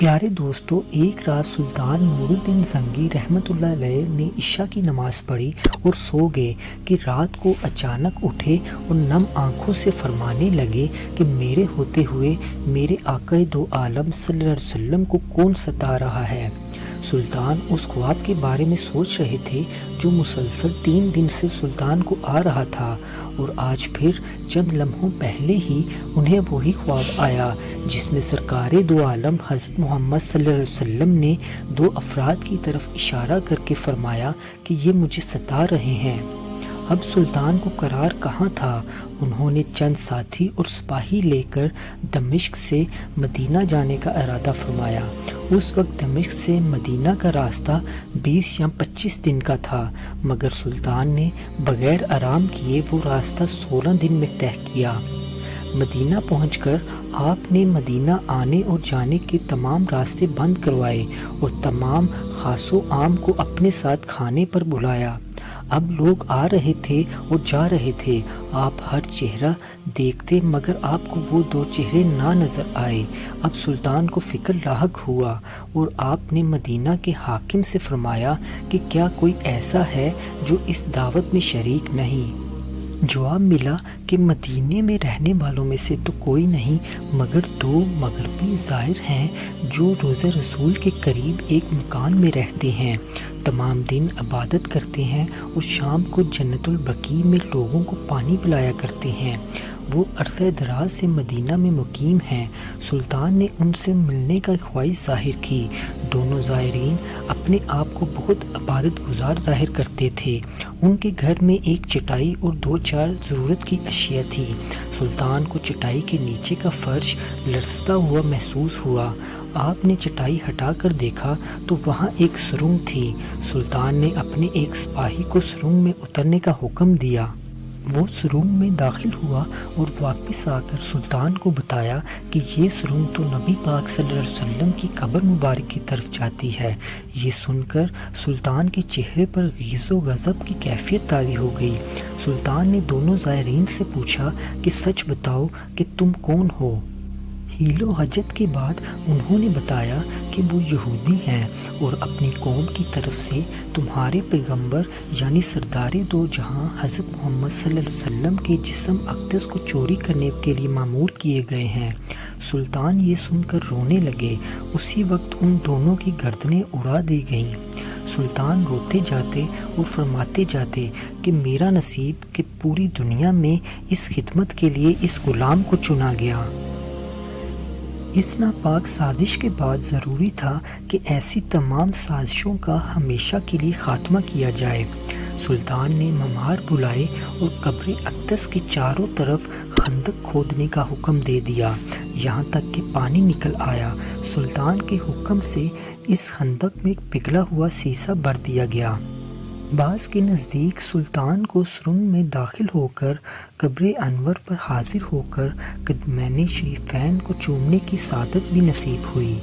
پیارے دوستو، ایک رات سلطان نور الدین زنگی رحمۃ اللہ علیہ نے عشاء کی نماز پڑھی اور سو گئے کہ رات کو اچانک اٹھے اور نم آنکھوں سے فرمانے لگے کہ میرے ہوتے ہوئے میرے آقا دو عالم صلی اللہ علیہ وسلم کو کون ستا رہا ہے۔ سلطان اس خواب کے بارے میں سوچ رہے تھے جو مسلسل 3 دن سے سلطان کو آ رہا تھا، اور آج پھر چند لمحوں پہلے ہی انہیں وہی خواب آیا جس میں سرکار دو عالم حضرت محمد صلی اللہ علیہ وسلم نے 2 افراد کی طرف اشارہ کر کے فرمایا کہ یہ مجھے ستا رہے ہیں۔ اب سلطان کو قرار کہاں تھا؟ انہوں نے چند ساتھی اور سپاہی لے کر دمشق سے مدینہ جانے کا ارادہ فرمایا۔ اس وقت دمشق سے مدینہ کا راستہ 20 یا 25 دن کا تھا، مگر سلطان نے بغیر آرام کیے وہ راستہ 16 دن میں طے کیا۔ مدینہ پہنچ کر آپ نے مدینہ آنے اور جانے کے تمام راستے بند کروائے اور تمام خاص و عام کو اپنے ساتھ کھانے پر بلایا۔ اب لوگ آ رہے تھے اور جا رہے تھے، آپ ہر چہرہ دیکھتے مگر آپ کو وہ 2 چہرے نہ نظر آئے۔ اب سلطان کو فکر لاحق ہوا اور آپ نے مدینہ کے حاکم سے فرمایا کہ کیا کوئی ایسا ہے جو اس دعوت میں شریک نہیں؟ جواب ملا کہ مدینے میں رہنے والوں میں سے تو کوئی نہیں، مگر 2 مغربی زائر ہیں جو روضہ رسول کے قریب ایک مکان میں رہتے ہیں، تمام دن عبادت کرتے ہیں اور شام کو جنت البقیع میں لوگوں کو پانی پلایا کرتے ہیں۔ وہ عرصہ دراز سے مدینہ میں مقیم ہیں۔ سلطان نے ان سے ملنے کا خواہش ظاہر کی۔ دونوں زائرین اپنے آپ کو بہت عبادت گزار ظاہر کرتے تھے۔ ان کے گھر میں ایک چٹائی اور 2-4 ضرورت کی اشیاء تھی۔ سلطان کو چٹائی کے نیچے کا فرش لرزتا ہوا محسوس ہوا۔ آپ نے چٹائی ہٹا کر دیکھا تو وہاں ایک سرنگ تھی۔ سلطان نے اپنے ایک سپاہی کو سرنگ میں اترنے کا حکم دیا۔ وہ سرنگ میں داخل ہوا اور واپس آ کر سلطان کو بتایا کہ یہ سرنگ تو نبی پاک صلی اللہ علیہ وسلم کی قبر مبارک کی طرف جاتی ہے۔ یہ سن کر سلطان کے چہرے پر غیظ و غضب کی کیفیت طاری ہو گئی۔ سلطان نے دونوں زائرین سے پوچھا کہ سچ بتاؤ کہ تم کون ہو؟ حیل و حجت کے بعد انہوں نے بتایا کہ وہ یہودی ہیں اور اپنی قوم کی طرف سے تمہارے پیغمبر یعنی سردار دو جہاں حضرت محمد صلی اللہ علیہ وسلم کے جسم اقدس کو چوری کرنے کے لیے مامور کیے گئے ہیں۔ سلطان یہ سن کر رونے لگے۔ اسی وقت ان دونوں کی گردنیں اڑا دی گئیں۔ سلطان روتے جاتے اور فرماتے جاتے کہ میرا نصیب کہ پوری دنیا میں اس خدمت کے لیے اس غلام کو چنا گیا۔ اس ناپاک سازش کے بعد ضروری تھا کہ ایسی تمام سازشوں کا ہمیشہ کے لیے خاتمہ کیا جائے۔ سلطان نے ممار بلائے اور قبر اقدس کے چاروں طرف خندق کھودنے کا حکم دے دیا، یہاں تک کہ پانی نکل آیا۔ سلطان کے حکم سے اس خندق میں پگھلا ہوا سیسہ بھر دیا گیا۔ بعض کے نزدیک سلطان کو سرنگ میں داخل ہو کر قبر انور پر حاضر ہو کر قدمین شریفین کو چومنے کی سعادت بھی نصیب ہوئی۔